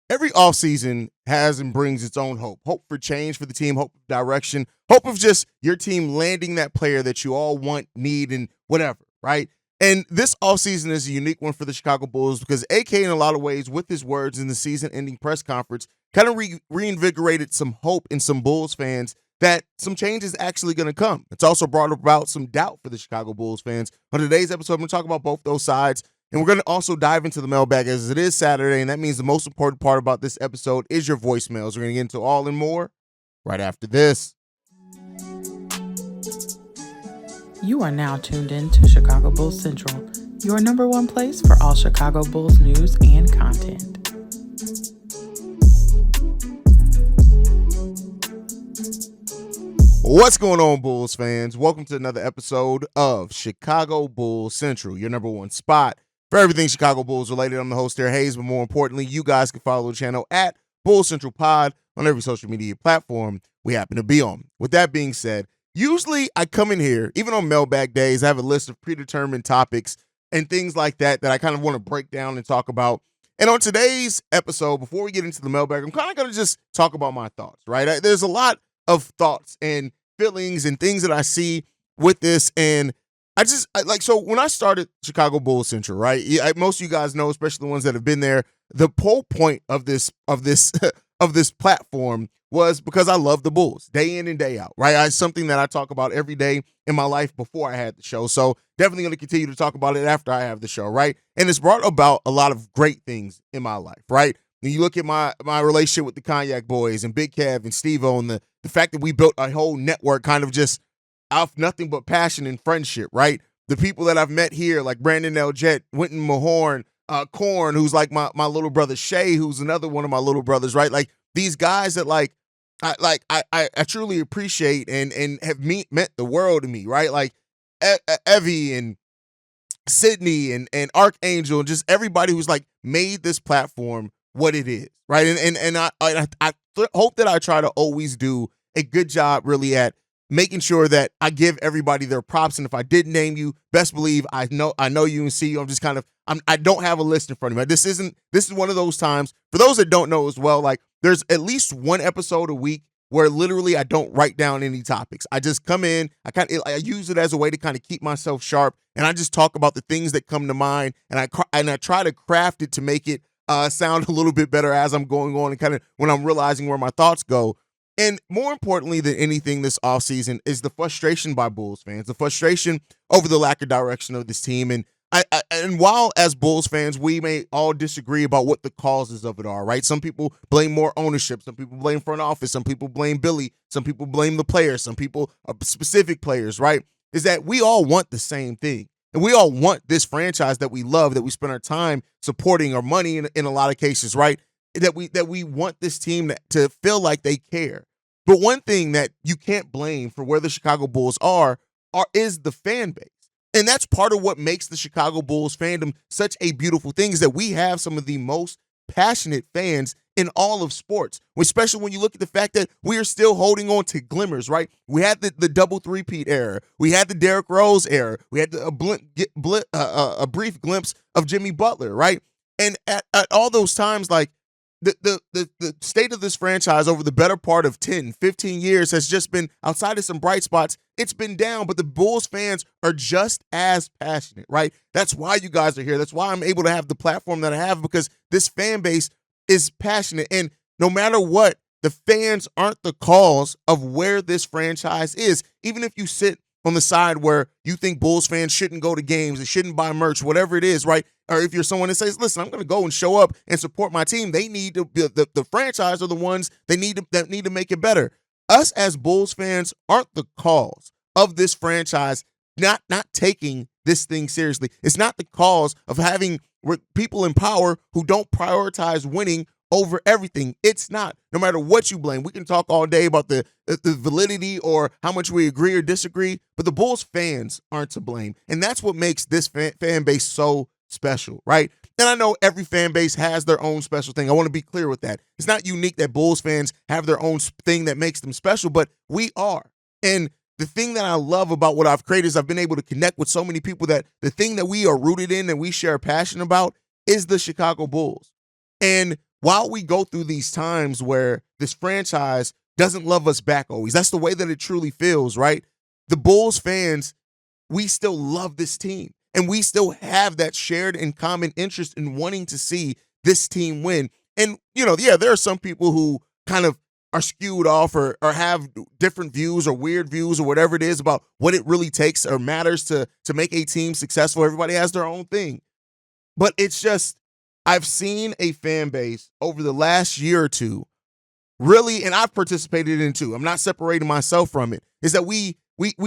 Every offseason has and brings its own hope. Hope for change for the team, hope of direction, hope of just your team landing that player that you all want, need, and whatever, right? And this offseason is a unique one for the Chicago Bulls because AK, in a lot of ways, with his words in the season-ending press conference, kind of reinvigorated some hope in some Bulls fans that some change is actually going to come. It's also brought about some doubt for the Chicago Bulls fans. On today's episode, I'm going to talk about both those sides. And we're going to also dive into the mailbag as it is Saturday, and that means the most important part about this episode is your voicemails. We're going to get into all and more right after this. You are now tuned in to Chicago Bulls Central, your number one place for all Chicago Bulls news and content. What's going on, Bulls fans? Welcome to another episode of Chicago Bulls Central, your number one spot for everything Chicago Bulls related. I'm the host there, Hayes, but more importantly, you guys can follow the channel at Bulls Central Pod on every social media platform we happen to be on. With that being said, usually I come in here, even on mailbag days, I have a list of predetermined topics and things like that I kind of want to break down and talk about. And on today's episode, before we get into the mailbag, I'm kind of going to just talk about my thoughts, right? There's a lot of thoughts and feelings and things that I see with this, and so when I started Chicago Bulls Central, right? Most of you guys know, especially the ones that have been there, the whole point of this of this platform was because I love the Bulls day in and day out, right? It's something that I talk about every day in my life before I had the show. So definitely going to continue to talk about it after I have the show, right? And it's brought about a lot of great things in my life, right? When you look at my relationship with the Cognac Boys and Big Kev and Steve-O, and the fact that we built a whole network kind of just out of nothing but passion and friendship, right? The people that I've met here, like Brandon Eljet, Winton Mahorn, Korn, who's like my little brother, Shay, who's another one of my little brothers, right? Like these guys that I truly appreciate and have meant the world to me, right? Like Evie and Sydney and Archangel and just everybody who's like made this platform what it is, right? And I hope that I try to always do a good job really at making sure that I give everybody their props. And if I didn't name you, best believe I know you and see you. I'm just kind of I don't have a list in front of me. This is one of those times for those that don't know as well. Like there's at least one episode a week where literally I don't write down any topics. I just come in, I use it as a way to kind of keep myself sharp, and I just talk about the things that come to mind, and I try to craft it to make it sound a little bit better as I'm going on and kind of when I'm realizing where my thoughts go. And more importantly than anything this offseason is the frustration by Bulls fans, the frustration over the lack of direction of this team. And and while as Bulls fans, we may all disagree about what the causes of it are, right? Some people blame more ownership. Some people blame front office. Some people blame Billy. Some people blame the players. Some people specific players, right? Is that we all want the same thing. And we all want this franchise that we love, that we spend our time supporting, our money in a lot of cases, right? That we want this team to feel like they care. But one thing that you can't blame for where the Chicago Bulls is the fan base. And that's part of what makes the Chicago Bulls fandom such a beautiful thing, is that we have some of the most passionate fans in all of sports, especially when you look at the fact that we are still holding on to glimmers, right? We had the double three-peat era. We had the Derrick Rose era. We had a brief glimpse of Jimmy Butler, right? And at all those times, like, the state of this franchise over the better part of 10, 15 years has just been, outside of some bright spots, it's been down, but the Bulls fans are just as passionate, right? That's why you guys are here. That's why I'm able to have the platform that I have, because this fan base is passionate. And no matter what, the fans aren't the cause of where this franchise is. Even if you sit on the side where you think Bulls fans shouldn't go to games, they shouldn't buy merch, whatever it is, right? Or if you're someone that says, listen, I'm going to go and show up and support my team, they need to, the franchise are the ones that need to make it better. Us as Bulls fans aren't the cause of this franchise not taking this thing seriously. It's not the cause of having people in power who don't prioritize winning over everything. It's not. No matter what you blame, we can talk all day about the validity or how much we agree or disagree, but the Bulls fans aren't to blame. And that's what makes this fan base so special, right? And I know every fan base has their own special thing. I want to be clear with that. It's not unique that Bulls fans have their own thing that makes them special, but we are. And the thing that I love about what I've created is I've been able to connect with so many people that the thing that we are rooted in and we share a passion about is the Chicago Bulls. And while we go through these times where this franchise doesn't love us back always, that's the way that it truly feels, right? The Bulls fans, we still love this team. And we still have that shared and common interest in wanting to see this team win. And, there are some people who kind of are skewed off or have different views or weird views or whatever it is about what it really takes or matters to make a team successful. Everybody has their own thing. But it's just, I've seen a fan base over the last year or two really, and I've participated in too, I'm not separating myself from it, is that we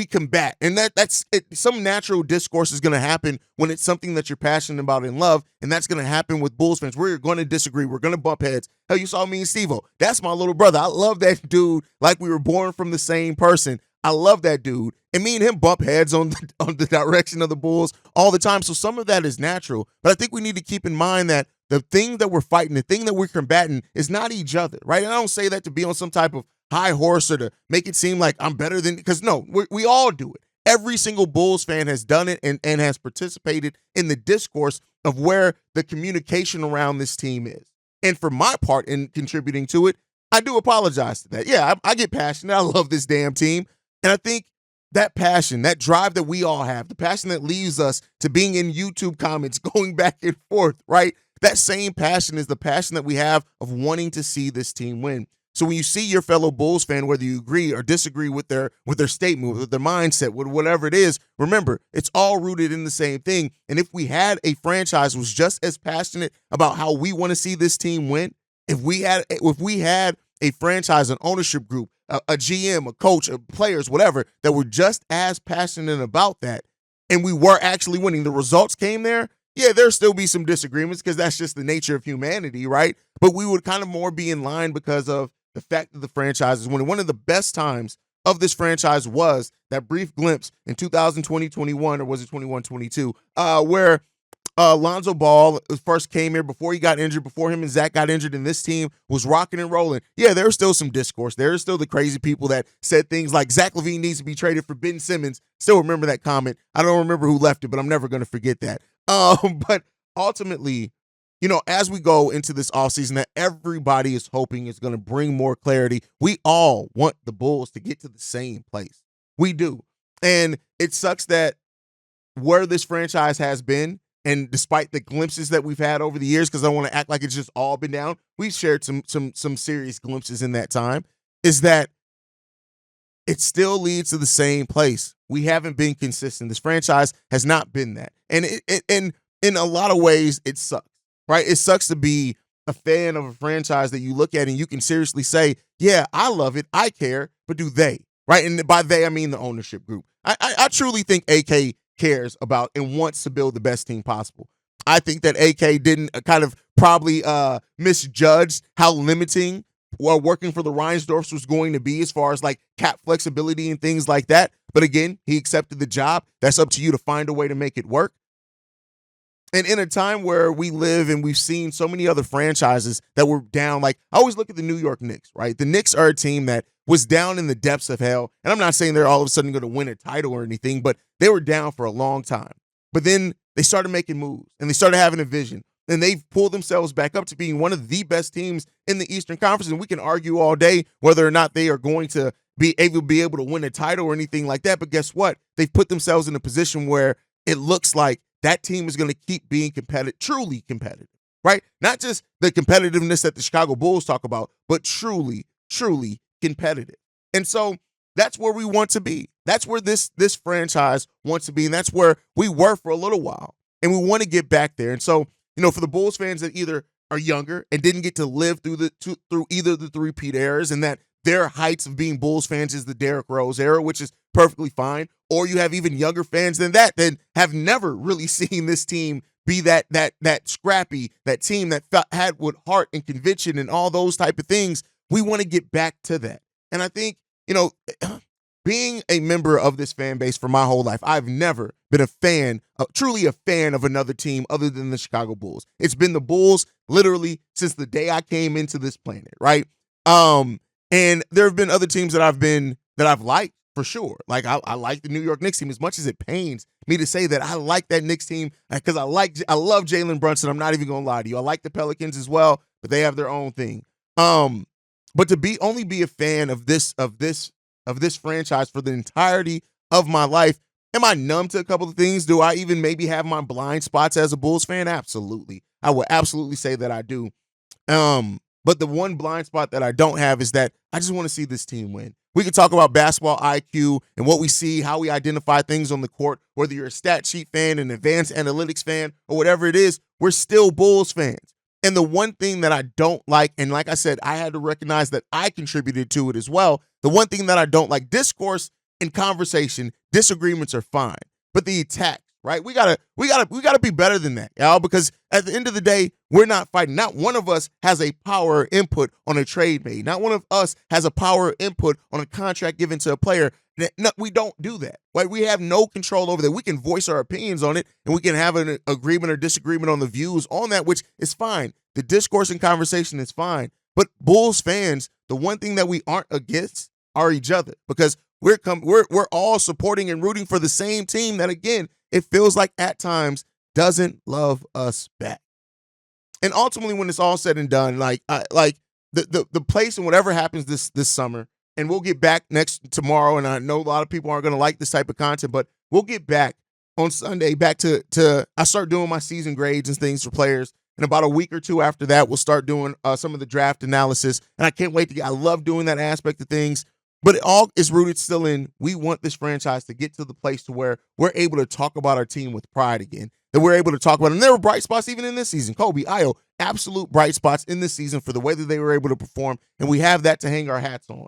combat. And that's it. Some natural discourse is going to happen when it's something that you're passionate about and love, and that's going to happen with Bulls fans. We're going to disagree. We're going to bump heads. Hell, you saw me and Steve-O. That's my little brother. I love that dude like we were born from the same person. I love that dude. And me and him bump heads on the direction of the Bulls all the time. So some of that is natural. But I think we need to keep in mind that the thing that we're fighting, the thing that we're combating is not each other, right? And I don't say that to be on some type of high horse or to make it seem like I'm better than, because no, we all do it. Every single Bulls fan has done it and has participated in the discourse of where the communication around this team is. And for my part in contributing to it, I do apologize to that. Yeah, I get passionate. I love this damn team. And I think that passion, that drive that we all have, the passion that leads us to being in YouTube comments, going back and forth, right? That same passion is the passion that we have of wanting to see this team win. So when you see your fellow Bulls fan, whether you agree or disagree with their statement, with their mindset, with whatever it is, remember, it's all rooted in the same thing. And if we had a franchise who was just as passionate about how we want to see this team win, if we had a franchise, an ownership group, a GM, a coach, players, whatever, that were just as passionate about that, and we were actually winning, the results came there, yeah, there'll still be some disagreements because that's just the nature of humanity, right? But we would kind of more be in line because of the fact that the franchise is winning. One of the best times of this franchise was that brief glimpse in 2020-21, or was it 21-22, where Lonzo Ball first came here before he got injured, before him and Zach got injured, and this team was rocking and rolling. Yeah, there was still some discourse. There was still the crazy people that said things like Zach LaVine needs to be traded for Ben Simmons. Still remember that comment. I don't remember who left it, but I'm never going to forget that. But ultimately, as we go into this offseason that everybody is hoping is going to bring more clarity, we all want the Bulls to get to the same place. We do. And it sucks that where this franchise has been, and despite the glimpses that we've had over the years, because I don't want to act like it's just all been down, we've shared some serious glimpses in that time, is that it still leads to the same place. We haven't been consistent. This franchise has not been that. And in a lot of ways, it sucks, right? It sucks to be a fan of a franchise that you look at and you can seriously say, yeah, I love it, I care, but do they, right? And by they, I mean the ownership group. I truly think AK cares about and wants to build the best team possible. I think that AK didn't kind of probably misjudge how limiting working for the Reinsdorfs was going to be as far as like cap flexibility and things like that. But again, he accepted the job. That's up to you to find a way to make it work. And in a time where we live and we've seen so many other franchises that were down, like I always look at the New York Knicks, right? The Knicks are a team that was down in the depths of hell. And I'm not saying they're all of a sudden going to win a title or anything, but they were down for a long time. But then they started making moves and they started having a vision. And they've pulled themselves back up to being one of the best teams in the Eastern Conference. And we can argue all day whether or not they are going to be able to win a title or anything like that. But guess what? They've put themselves in a position where it looks like that team is going to keep being competitive, truly competitive, right? Not just the competitiveness that the Chicago Bulls talk about, but truly, truly competitive. And so that's where we want to be. That's where this franchise wants to be. And that's where we were for a little while. And we want to get back there. And so, for the Bulls fans that either are younger and didn't get to live through either of the three-peat eras, and that their heights of being Bulls fans is the Derrick Rose era, which is perfectly fine, or you have even younger fans than that have never really seen this team be that scrappy, that team that had with heart and conviction and all those type of things. We want to get back to that. And I think, being a member of this fan base for my whole life, I've never been truly a fan of another team other than the Chicago Bulls. It's been the Bulls literally since the day I came into this planet, right? And there have been other teams that I've liked for sure. Like I like the New York Knicks team as much as it pains me to say that I like that Knicks team because I love Jalen Brunson. I'm not even gonna lie to you. I like the Pelicans as well, but they have their own thing. But to only be a fan of this franchise for the entirety of my life, am I numb to a couple of things? Do I even maybe have my blind spots as a Bulls fan? Absolutely. I would absolutely say that I do. But the one blind spot that I don't have is that I just want to see this team win. We can talk about basketball IQ and what we see, how we identify things on the court, whether you're a stat sheet fan, an advanced analytics fan, or whatever it is, we're still Bulls fans. And the one thing that I don't like, and like I said, I had to recognize that I contributed to it as well. The one thing that I don't like, discourse and conversation, disagreements are fine, but the attack, right? We gotta be better than that, y'all, because at the end of the day, we're not fighting. Not one of us has a power input on a trade made. Not one of us has a power input on a contract given to a player. No, we don't do that, right? We have no control over that. We can voice our opinions on it, and we can have an agreement or disagreement on the views on that, which is fine. The discourse and conversation is fine. But Bulls fans, the one thing that we aren't against are each other, because we're all supporting and rooting for the same team that, again, it feels like at times doesn't love us back. And ultimately, when it's all said and done, the place and whatever happens this summer, and we'll get back tomorrow, and I know a lot of people aren't going to like this type of content, but we'll get back on Sunday, back to I start doing my season grades and things for players. And about a week or two after that, we'll start doing some of the draft analysis. And I can't wait I love doing that aspect of things. But it all is rooted still in, we want this franchise to get to the place to where we're able to talk about our team with pride again. That we're able to talk about, and there were bright spots even in this season. Kobe, Io, absolute bright spots in this season for the way that they were able to perform, and we have that to hang our hats on.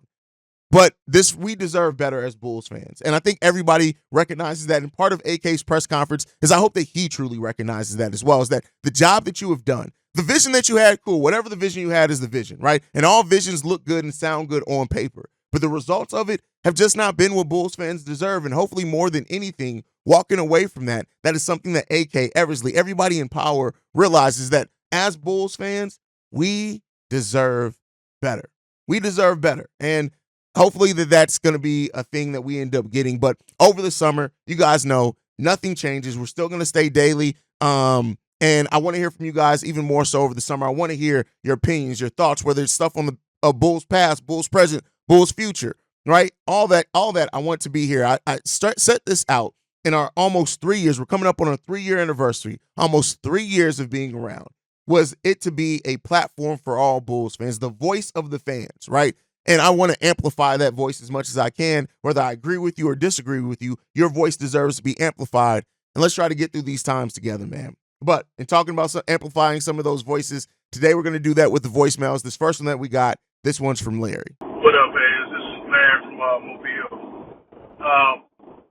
But we deserve better as Bulls fans. And I think everybody recognizes that. And part of AK's press conference is I hope that he truly recognizes that as well, is that the job that you have done, the vision that you had, cool, whatever the vision you had is the vision, right? And all visions look good and sound good on paper. But the results of it have just not been what Bulls fans deserve. And hopefully more than anything, walking away from that is something that AK, Eversley, everybody in power realizes that as Bulls fans, we deserve better. We deserve better. And hopefully that's going to be a thing that we end up getting. But over the summer, you guys know, nothing changes. We're still going to stay daily. And I want to hear from you guys even more so over the summer. I want to hear your opinions, your thoughts, whether it's stuff on the Bulls past, Bulls present, Bulls future, right? All that I want to be here. I set this out in our almost 3 years. We're coming up on a 3-year anniversary, almost 3 years of being around. Was it to be a platform for all Bulls fans, the voice of the fans, right? And I want to amplify that voice as much as I can. Whether I agree with you or disagree with you, your voice deserves to be amplified. And let's try to get through these times together, man. But in talking about amplifying some of those voices, today we're going to do that with the voicemails. This first one that we got, this one's from Larry. What up, Hayes? This is Larry from Mobile.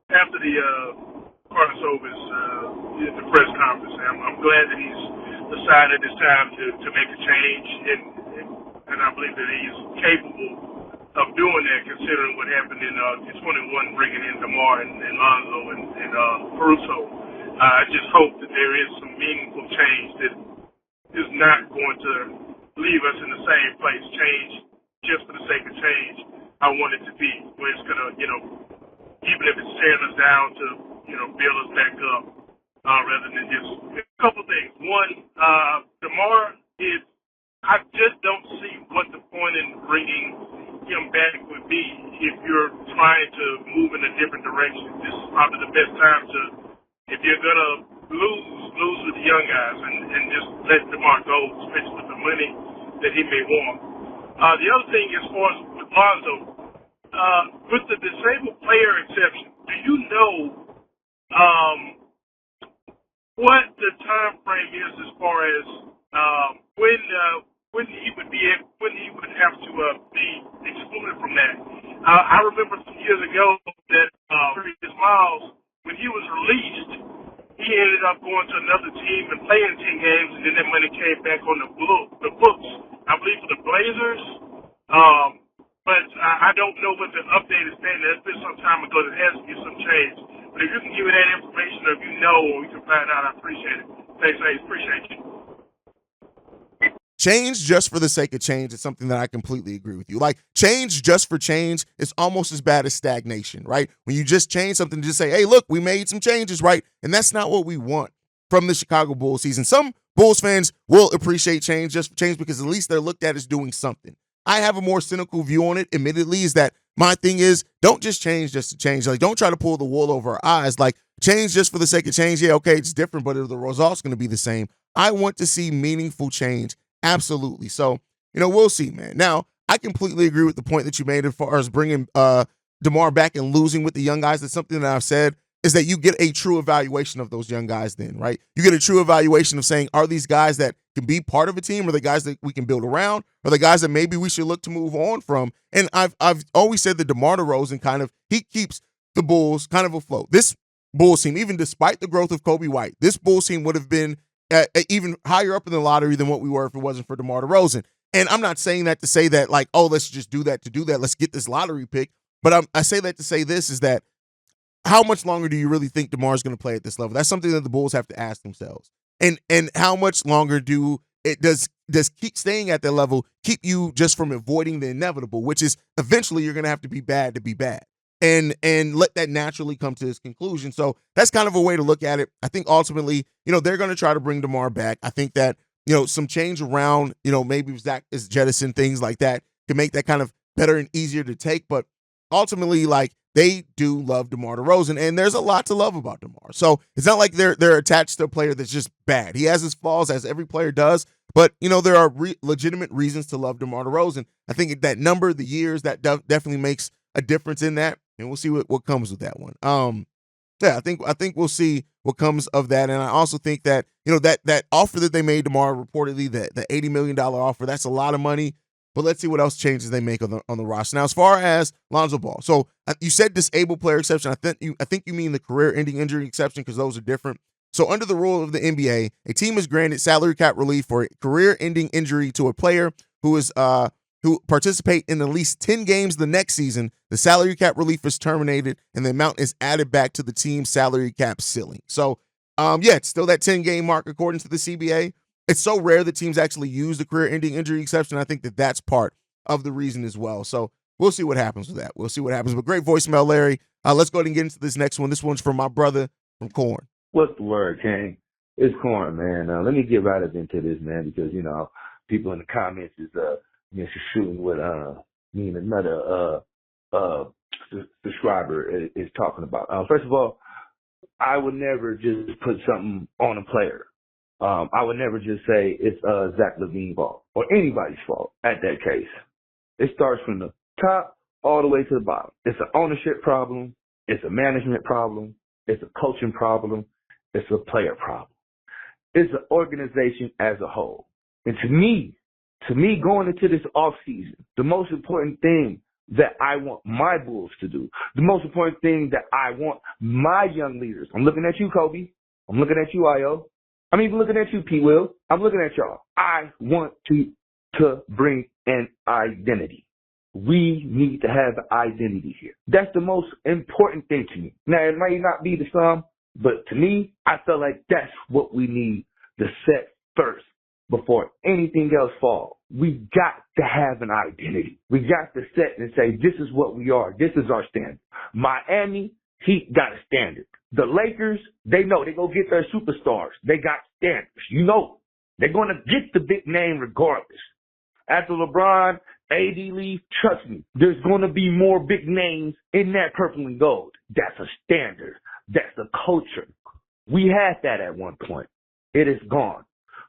After the Carnosovas, the press conference, I'm glad that he's decided it's time to make a change, and I believe that he's capable of doing that, considering what happened in 21, bringing in DeMar and Lonzo and Caruso. I just hope that there is some meaningful change that is not going to leave us in the same place. Change just for the sake of change. I want it to be where it's going to, even if it's tearing us down to, build us back up, rather than just a couple things. One, DeMar I just don't see what the point in bringing him back would be if you're trying to move in a different direction. This is probably the best time to, if you're going to lose with the young guys and just let DeMar go, especially with the money that he may want. The other thing, as far as with Lonzo, with the disabled player exception, do you know what the time frame is as far as when he would have to be excluded from that? I remember some years ago that Chris Miles, when he was released, he ended up going to another team and playing 10 games, and then that money came back on the books, I believe, for the Blazers. But I don't know what the update is saying. It's been some time ago. There has to be some change. But if you can give me that information, or if you know, or we can find out, I appreciate it. Thanks, Ace. Appreciate you. Change just for the sake of change is something that I completely agree with you. Like, change just for change is almost as bad as stagnation, right? When you just change something to just say, hey, look, we made some changes, right? And that's not what we want from the Chicago Bulls season. Some Bulls fans will appreciate change just for change because at least they're looked at as doing something. I have a more cynical view on it, admittedly, is that my thing is don't just change just to change. Like, don't try to pull the wool over our eyes. Like, change just for the sake of change. Yeah, okay, it's different, but the result's going to be the same. I want to see meaningful change. Absolutely. So, we'll see, man. Now, I completely agree with the point that you made as far as bringing DeMar back and losing with the young guys. That's something that I've said is that you get a true evaluation of those young guys then, right? You get a true evaluation of saying, are these guys that can be part of a team, or the guys that we can build around, or the guys that maybe we should look to move on from? And I've always said that DeMar DeRozan he keeps the Bulls kind of afloat. This Bulls team, even despite the growth of Kobe White, this Bulls team would have been even higher up in the lottery than what we were if it wasn't for DeMar DeRozan. And I'm not saying that to say that, like, oh, let's just do that to do that. Let's get this lottery pick. But I say that to say this is that how much longer do you really think DeMar is going to play at this level? That's something that the Bulls have to ask themselves. And how much longer does keep staying at that level keep you just from avoiding the inevitable, which is eventually you're going to have to be bad to be bad, and let that naturally come to its conclusion. So that's kind of a way to look at it. I think ultimately, they're going to try to bring DeMar back. I think that some change around, maybe Zach is jettisoned, things like that can make that kind of better and easier to take. But ultimately, like, they do love DeMar DeRozan, and there's a lot to love about DeMar. So it's not like they're attached to a player that's just bad. He has his flaws, as every player does, but there are legitimate reasons to love DeMar DeRozan. I think that number, the years, that definitely makes a difference in that, and we'll see what comes with that one. Yeah, I think we'll see what comes of that, and I also think that that offer that they made DeMar, reportedly the $80 million offer, that's a lot of money. But let's see what else changes they make on the roster. Now, as far as Lonzo Ball, so you said disabled player exception. I think you mean the career-ending injury exception, because those are different. So under the rule of the NBA, a team is granted salary cap relief for a career-ending injury to a player who participate in at least 10 games the next season. The salary cap relief is terminated, and the amount is added back to the team's salary cap ceiling. So, it's still that 10-game mark according to the CBA. It's so rare that teams actually use the career-ending injury exception. I think that that's part of the reason as well. So we'll see what happens with that. We'll see what happens. But great voicemail, Larry. Let's go ahead and get into this next one. This one's from my brother from Corn. What's the word, King? It's Corn, man. Let me get right up into this, man, because, people in the comments is shooting what me and another subscriber is talking about. First of all, I would never just put something on a player. I would never just say it's Zach LaVine's fault or anybody's fault at that case. It starts from the top all the way to the bottom. It's an ownership problem. It's a management problem. It's a coaching problem. It's a player problem. It's an organization as a whole. And to me, going into this offseason, the most important thing that I want my Bulls to do, the most important thing that I want my young leaders, I'm looking at you, Kobe. I'm looking at you, Io. I'm even looking at you, P. Will. I'm looking at y'all. I want to bring an identity. We need to have an identity here. That's the most important thing to me. Now, it might not be the sum, but to me, I feel like that's what we need to set first before anything else falls. We got to have an identity. We got to set and say, this is what we are. This is our standard. Miami Heat got a standard. The Lakers, they know they go get their superstars. They got standards. They're going to get the big name regardless. After LeBron, AD leave, trust me, there's going to be more big names in that purple and gold. That's a standard. That's a culture. We had that at one point. It is gone.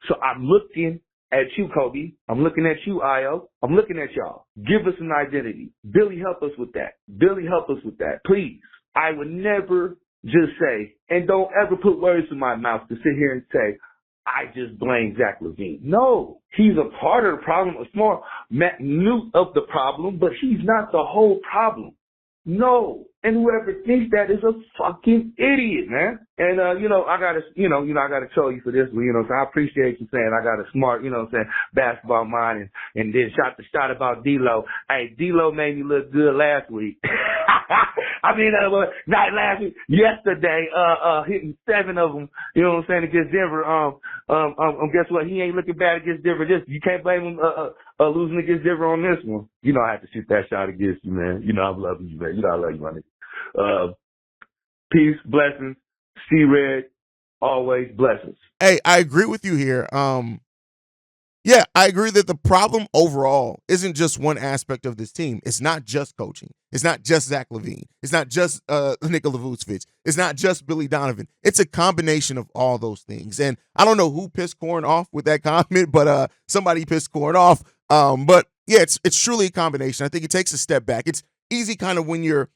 So I'm looking at you, Kobe. I'm looking at you, Io. I'm looking at y'all. Give us an identity. Billy, help us with that. Billy, help us with that. Please. I would never just say, and don't ever put words in my mouth to sit here and say, I just blame Zach LaVine. No, he's a part of the problem, a small minute of the problem, but he's not the whole problem. No. And whoever thinks that is a fucking idiot, man. And, I gotta troll you for this one, so I appreciate you saying I got a smart, basketball mind and then shot the shot about D-Lo. Hey, D-Lo made me look good last week. Not last week, yesterday, hitting 7 of them, against Denver. Guess what? He ain't looking bad against Denver. You can't blame him, losing against Denver on this one. I have to shoot that shot against you, man. I'm loving you, man. I love you, my nigga. Peace, blessings, C-Red, always blessings. Hey, I agree with you here. Yeah, I agree that the problem overall isn't just one aspect of this team. It's not just coaching. It's not just Zach LaVine. It's not just Nikola Vucevic. It's not just Billy Donovan. It's a combination of all those things. And I don't know who pissed Corn off with that comment, but somebody pissed Corn off. But yeah, it's truly a combination. I think it takes a step back. It's easy kind of when you're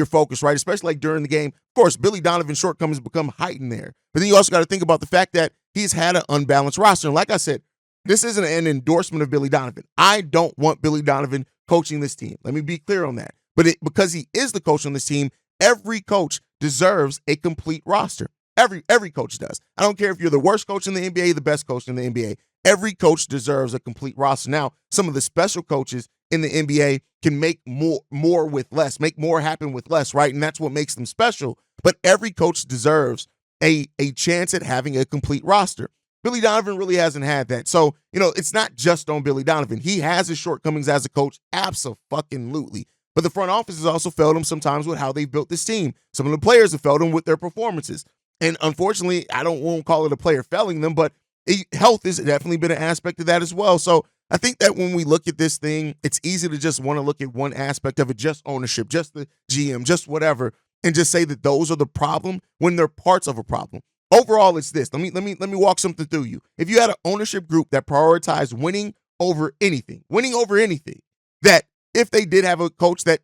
focused, right? Especially like during the game. Of course, Billy Donovan's shortcomings become heightened there. But then you also got to think about the fact that he's had an unbalanced roster. And like I said, this isn't an endorsement of Billy Donovan. I don't want Billy Donovan coaching this team. Let me be clear on that. But because he is the coach on this team, every coach deserves a complete roster. Every coach does. I don't care if you're the worst coach in the NBA, the best coach in the NBA. Every coach deserves a complete roster. Now, some of the special coaches in the NBA can make more with less, make more happen with less, right? And that's what makes them special. But every coach deserves a chance at having a complete roster. Billy Donovan really hasn't had that. So, it's not just on Billy Donovan. He has his shortcomings as a coach, abso-fucking-lutely. But the front office has also failed him sometimes with how they've built this team. Some of the players have failed him with their performances. And unfortunately, won't call it a player failing them, but health has definitely been an aspect of that as well. So I think that when we look at this thing, it's easy to just want to look at one aspect of it, just ownership, just the GM, just whatever, and just say that those are the problem when they're parts of a problem. Overall, it's this. Let me walk something through you. If you had an ownership group that prioritized winning over anything, that if they did have a coach that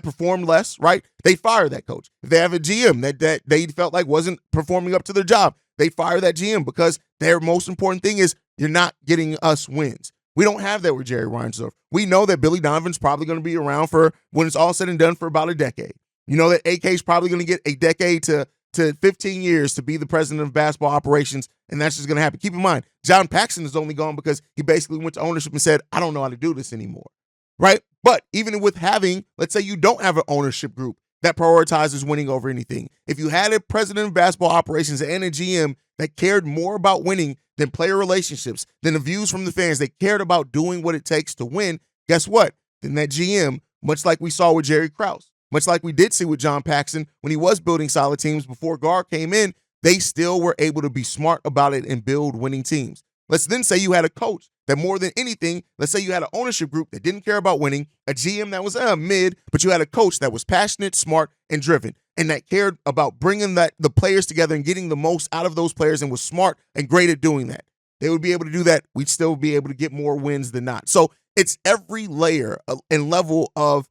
performed less, right, they fire that coach. If they have a GM that they felt like wasn't performing up to their job, they fire that GM because their most important thing is you're not getting us wins. We don't have that with Jerry Reinsdorf. We know that Billy Donovan's probably going to be around for, when it's all said and done, for about a decade. You know that AK is probably going to get a decade to 15 years to be the president of basketball operations, and that's just going to happen. Keep in mind, John Paxson is only gone because he basically went to ownership and said, I don't know how to do this anymore, right? But even with having, let's say you don't have an ownership group that prioritizes winning over anything. If you had a president of basketball operations and a GM that cared more about winning than player relationships, than the views from the fans, they cared about doing what it takes to win, guess what? Then that GM, much like we saw with Jerry Krause, much like we did see with John Paxson when he was building solid teams before Gar came in, they still were able to be smart about it and build winning teams. Let's then say you had a coach that more than anything, let's say you had an ownership group that didn't care about winning, a GM that was mid, but you had a coach that was passionate, smart, and driven, and that cared about bringing the players together and getting the most out of those players and was smart and great at doing that. They would be able to do that. We'd still be able to get more wins than not. So it's every layer and level of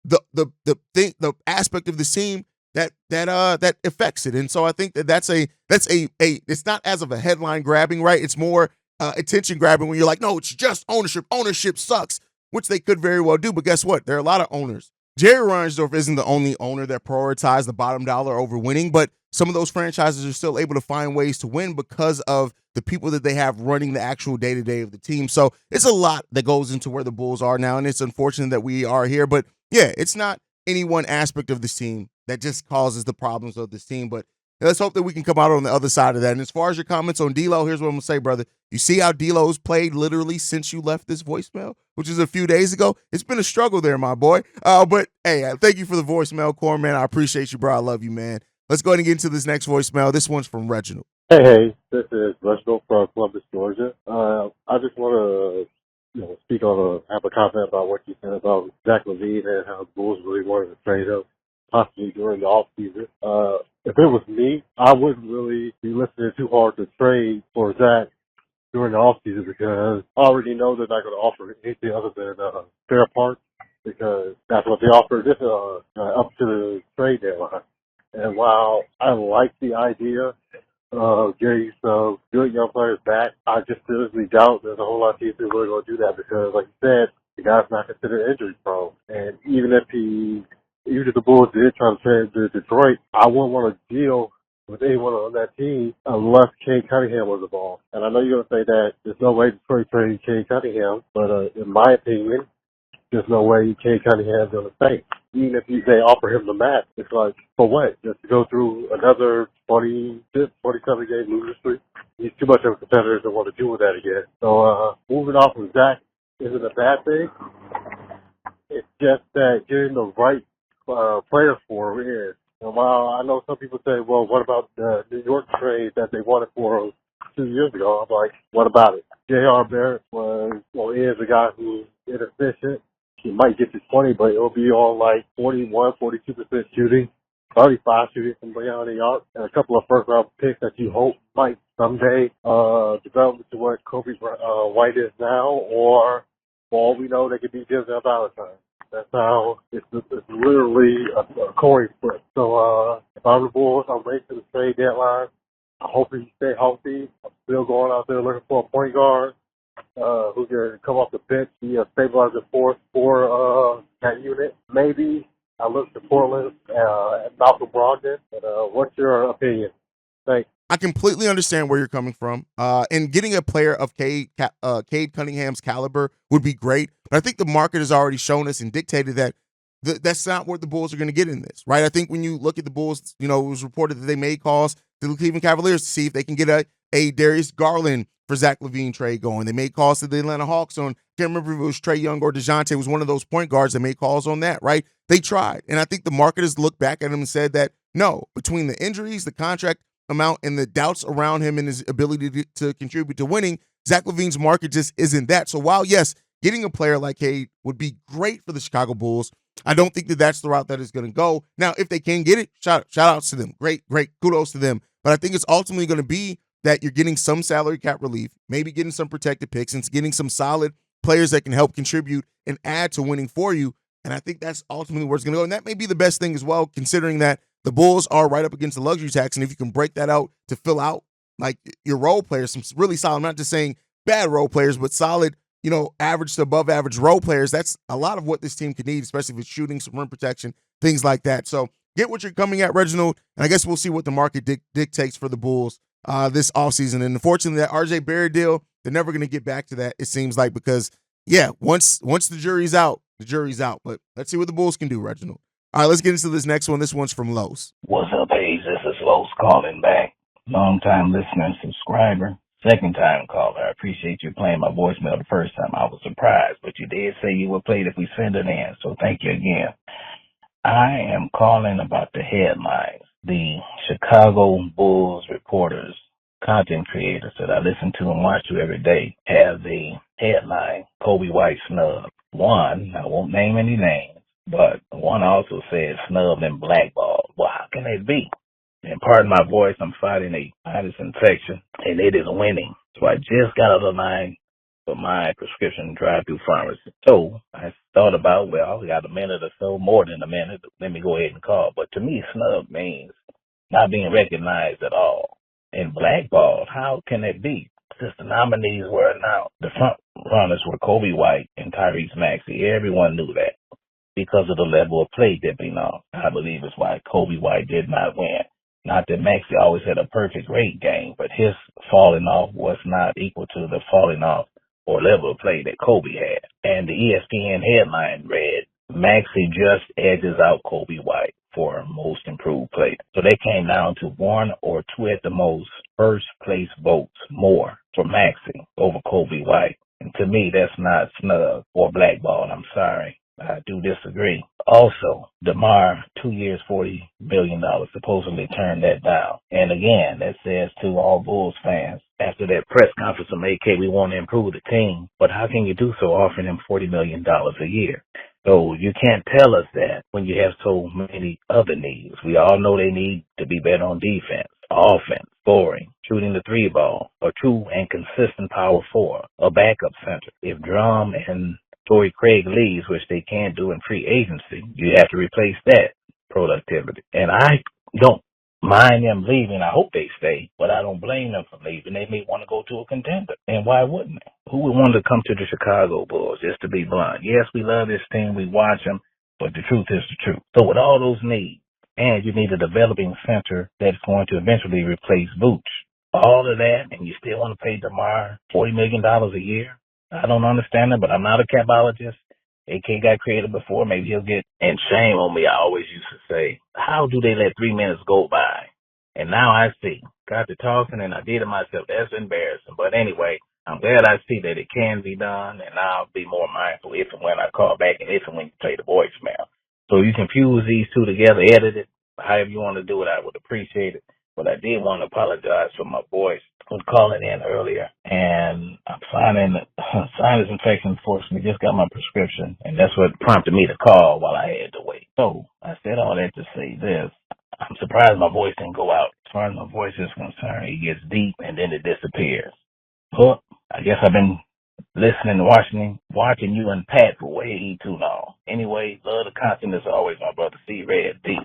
the aspect of the team that affects it. And so I think that's a it's not as of a headline grabbing, right? It's more attention grabbing when you're like, no, it's just ownership. Ownership sucks, which they could very well do. But guess what? There are a lot of owners. Jerry Reinsdorf isn't the only owner that prioritized the bottom dollar over winning, but some of those franchises are still able to find ways to win because of the people that they have running the actual day-to-day of the team. So it's a lot that goes into where the Bulls are now, and it's unfortunate that we are here. But yeah, it's not any one aspect of this team that just causes the problems of this team. But let's hope that we can come out on the other side of that. And as far as your comments on D'Lo, here's what I'm going to say, brother. You see how D'Lo's played literally since you left this voicemail, which is a few days ago? It's been a struggle there, my boy. But, hey, thank you for the voicemail, Corn, man. I appreciate you, bro. I love you, man. Let's go ahead and get into this next voicemail. This one's from Reginal. Hey, this is Reginal from Columbus, Georgia. I just want to speak on have a comment about what you said about Zach LaVine and how the Bulls really wanted to trade him, possibly during the offseason. If it was me, I wouldn't really be listening too hard to trade for Zach during the offseason because I already know they're not going to offer anything other than fair parts because that's what they offered this up to the trade deadline. And while I like the idea getting some good young players back, I just seriously doubt there's a whole lot of teams that are really going to do that because, like you said, the guy's not considered injury prone. And even if the Bulls did try to trade to Detroit, I wouldn't want to deal with anyone on that team unless Cade Cunningham was involved. And I know you're going to say that there's no way Detroit traded Cade Cunningham, but in my opinion, there's no way Cade Cunningham's going to stay. Even if they offer him the max, it's like, for what? Just to go through another 47 game losing streak? He's too much of a competitor to want to deal with that again. So moving off of Zach isn't a bad thing. It's just that getting the right player for him is. And while I know some people say, well, what about the New York trade that they wanted for 2 years ago? I'm like, what about it? J.R. Barrett is a guy who's inefficient. He might get to 20, but it'll be on like 41, 42% shooting, 35 shooting from beyond the arc, and a couple of first round picks that you hope might someday develop into what Kobe White is now, or for all we know, they could be Denzel Valentine. That's how it's literally a coin flip. So if I'm the Bulls, I'm ready for the trade deadline. I hope he stay healthy. I'm still going out there looking for a point guard who can come off the bench, be a stabilizer force for that unit. Maybe I look to Portland and Malcolm Brogdon. But what's your opinion? Thanks. I completely understand where you're coming from. And getting a player of Cade Cunningham's caliber would be great. But I think the market has already shown us and dictated that that's not what the Bulls are going to get in this, right? I think when you look at the Bulls, it was reported that they made calls to the Cleveland Cavaliers to see if they can get a Darius Garland for Zach LaVine trade going. They made calls to the Atlanta Hawks on, can't remember if it was Trae Young or DeJounte was one of those point guards that made calls on that, right? They tried. And I think the market has looked back at him and said that, no, between the injuries, the contract amount, and the doubts around him and his ability to contribute to winning, Zach LaVine's market just isn't that. So while, yes, getting a player like Cade would be great for the Chicago Bulls, I don't think that that's the route that is going to go. Now, if they can get it, shout outs to them. Great, kudos to them. But I think it's ultimately going to be that you're getting some salary cap relief, maybe getting some protected picks, and getting some solid players that can help contribute and add to winning for you. And I think that's ultimately where it's going to go. And that may be the best thing as well, considering that the Bulls are right up against the luxury tax. And if you can break that out to fill out like your role players, some really solid, I'm not just saying bad role players, but solid, average to above average role players, that's a lot of what this team could need, especially with shooting, some rim protection, things like that. So get what you're coming at, Reginald. And I guess we'll see what the market dictates for the Bulls this offseason. And unfortunately, that RJ Barrett deal, they're never going to get back to that, it seems like, because, yeah, once the jury's out, the jury's out. But let's see what the Bulls can do, Reginald. All right, let's get into this next one. This one's from Los. What's up, Hayes? This is Los calling back. Long-time listener and subscriber. Second-time caller. I appreciate you playing my voicemail the first time. I was surprised, but you did say you would play it if we send it in, so thank you again. I am calling about the headlines. The Chicago Bulls reporters, content creators that I listen to and watch to every day, have the headline, Kobe White snub. One, I won't name any names, but one also says snubbed and blackballed. Well, how can that be? And pardon my voice, I'm fighting a sinus infection, and it is winning. So I just got out of line for my prescription drive-through pharmacy. So I thought about, well, we got a minute or so, more than a minute. Let me go ahead and call. But to me, snub means not being recognized at all. And blackballed, how can that be? Since the nominees were announced, the front runners were Kobe White and Tyrese Maxey. Everyone knew that because of the level of play dipping off. I believe is why Kobe White did not win. Not that Maxey always had a perfect great game, but his falling off was not equal to the falling off or level of play that Kobe had. And the ESPN headline read, Maxey just edges out Kobe White for most improved play. So they came down to one or two at the most first place votes more for Maxey over Kobe White. And to me, that's not snub or blackball. I'm sorry. I do disagree. Also, DeMar, 2 years, $40 million, supposedly turned that down. And again, that says to all Bulls fans, after that press conference from AK, we want to improve the team. But how can you do so offering them $40 million a year? So you can't tell us that when you have so many other needs. We all know they need to be better on defense, offense, scoring, shooting the three ball, a true and consistent power forward, a backup center. If Drum and Torrey Craig leaves, which they can't do in free agency, you have to replace that productivity. And I don't mind them leaving. I hope they stay, but I don't blame them for leaving. They may want to go to a contender. And why wouldn't they? Who would want to come to the Chicago Bulls, just to be blunt? Yes, we love this team. We watch them, but the truth is the truth. So with all those needs, and you need a developing center that's going to eventually replace Vooch, all of that, and you still want to pay DeMar $40 million a year? I don't understand it, but I'm not a capologist. AK got creative before. Maybe he'll get, and shame on me, I always used to say, how do they let 3 minutes go by? And now I see. Got to talking, and I did it myself. That's embarrassing. But anyway, I'm glad I see that it can be done, and I'll be more mindful if and when I call back and if and when you play the voicemail. So you can fuse these two together, edit it, However you want to do it, I would appreciate it. But I did want to apologize for my voice. I was calling in earlier, and I'm finding sinus infection. Unfortunately, just got my prescription, and that's what prompted me to call while I had to wait. So I said all that to say this. I'm surprised my voice didn't go out. As far as my voice is concerned, it gets deep and then it disappears. Well, I guess I've been listening and watching you and Pat for way too long. Anyway, love the content as always, my brother. C Red, peace.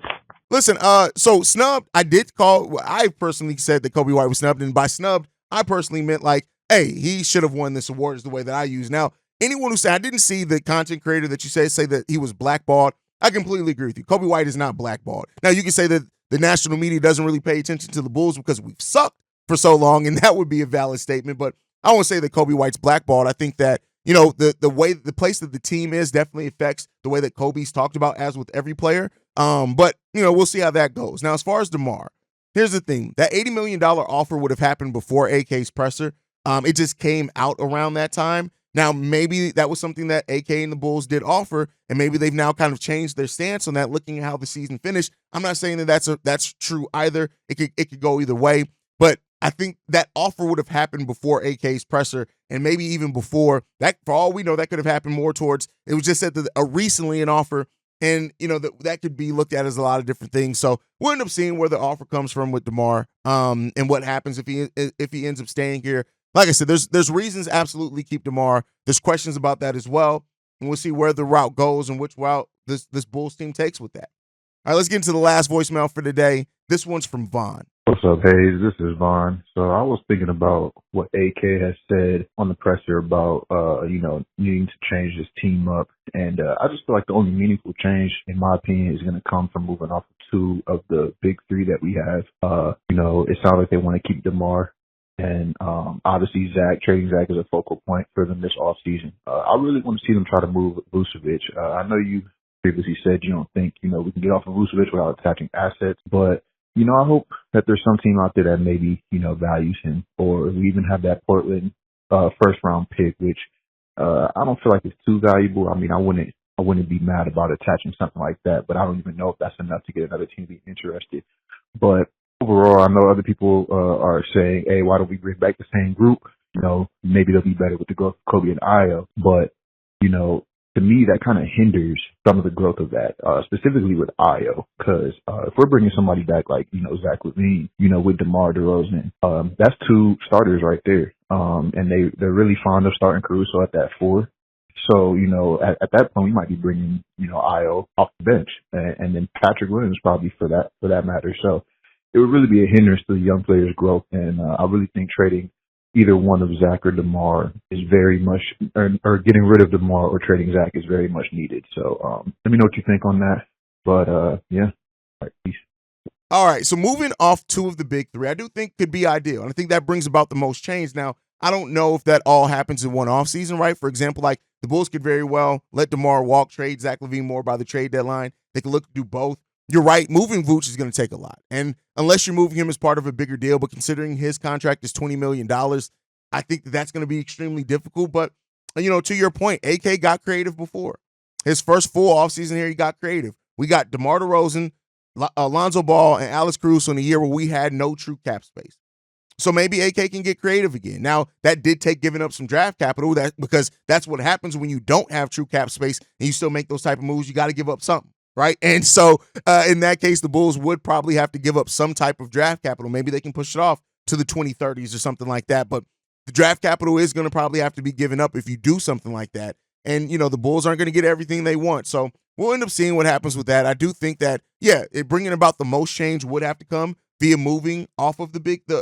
Listen, so snubbed, I did call. I personally said that Kobe White was snubbed, and by snubbed, I personally meant like, hey, he should have won this award is the way that I use. Now, anyone who said I didn't see the content creator that you say that he was blackballed, I completely agree with you. Kobe White is not blackballed. Now, you can say that the national media doesn't really pay attention to the Bulls because we've sucked for so long, and that would be a valid statement. But I won't say that Kobe White's blackballed. I think that, you know, the place that the team is definitely affects the way that Kobe's talked about, as with every player. But, you know, we'll see how that goes. Now, as far as DeMar, here's the thing. That $80 million offer would have happened before AK's presser. It just came out around that time. Now, maybe that was something that AK and the Bulls did offer, and maybe they've now kind of changed their stance on that, looking at how the season finished. I'm not saying that that's true either. It could go either way, but I think that offer would have happened before AK's presser, and maybe even before that. For all we know, that could have happened more towards. It was just said that recently an offer, and you know that could be looked at as a lot of different things. So we'll end up seeing where the offer comes from with DeMar, and what happens if he ends up staying here. Like I said, there's reasons absolutely keep DeMar. There's questions about that as well, and we'll see where the route goes and which route this Bulls team takes with that. All right, let's get into the last voicemail for today. This one's from Vaughn. What's up, Hayes? This is Vaughn. So I was thinking about what AK has said on the presser about, needing to change his team up. And I just feel like the only meaningful change, in my opinion, is going to come from moving off of two of the big three that we have. It sounds like they want to keep DeMar. And obviously, trading Zach is a focal point for them this offseason. I really want to see them try to move Vucevic. I know you previously said you don't think, we can get off of Vucevic without attaching assets, but I hope that there's some team out there that maybe, values him, or we even have that Portland first round pick, which I don't feel like it's too valuable. I mean, I wouldn't be mad about attaching something like that, but I don't even know if that's enough to get another team to be interested. But overall, I know other people are saying, hey, why don't we bring back the same group? Maybe they'll be better with the growth of Kobe and Ayo. But, to me, that kind of hinders some of the growth of that, specifically with Ayo. Because if we're bringing somebody back like, Zach LaVine, with DeMar DeRozan, that's two starters right there. And they're really fond of starting Caruso at that 4. So, at that point, we might be bringing, Ayo off the bench, and then Patrick Williams probably for that matter. So it would really be a hindrance to the young players' growth. And I really think trading either one of Zach or DeMar is very much, or getting rid of DeMar or trading Zach is very much needed. So let me know what you think on that. But yeah, all right, peace. All right, so moving off two of the big three, I do think could be ideal. And I think that brings about the most change. Now, I don't know if that all happens in one offseason, right? For example, like the Bulls could very well let DeMar walk, trade Zach LaVine more by the trade deadline. They could look to do both. You're right, moving Vooch is going to take a lot. And unless you're moving him as part of a bigger deal, but considering his contract is $20 million, I think that's going to be extremely difficult. But, to your point, AK got creative before. His first full offseason here, he got creative. We got DeMar DeRozan, Lonzo Ball, and Alex Caruso in a year where we had no true cap space. So maybe AK can get creative again. Now, that did take giving up some draft capital, because that's what happens when you don't have true cap space and you still make those type of moves. You got to give up something. Right. And so in that case, the Bulls would probably have to give up some type of draft capital. Maybe they can push it off to the 2030s or something like that. But the draft capital is going to probably have to be given up if you do something like that. And, the Bulls aren't going to get everything they want. So we'll end up seeing what happens with that. I do think that, bringing about the most change would have to come via moving off of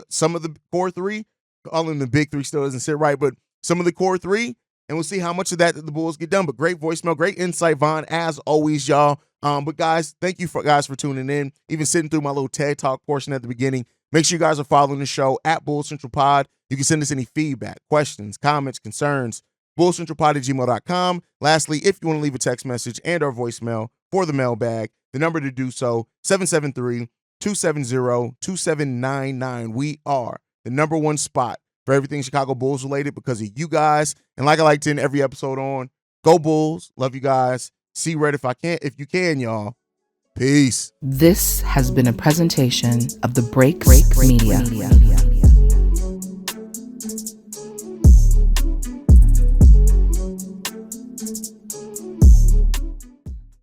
some of the core three. Calling the big three still doesn't sit right, but some of the core three. And we'll see how much of that the Bulls get done. But great voicemail, great insight, Vaughn, as always, y'all. But guys, thank you for tuning in, even sitting through my little TED Talk portion at the beginning. Make sure you guys are following the show at Bulls Central Pod. You can send us any feedback, questions, comments, concerns, bullcentralpod@gmail.com. Lastly, if you want to leave a text message and or voicemail for the mailbag, the number to do so, 773-270-2799. We are the number one spot for everything Chicago Bulls related because of you guys. And like I like to end every episode on, go Bulls. Love you guys. See Red if you can, y'all. Peace. This has been a presentation of the Break Media.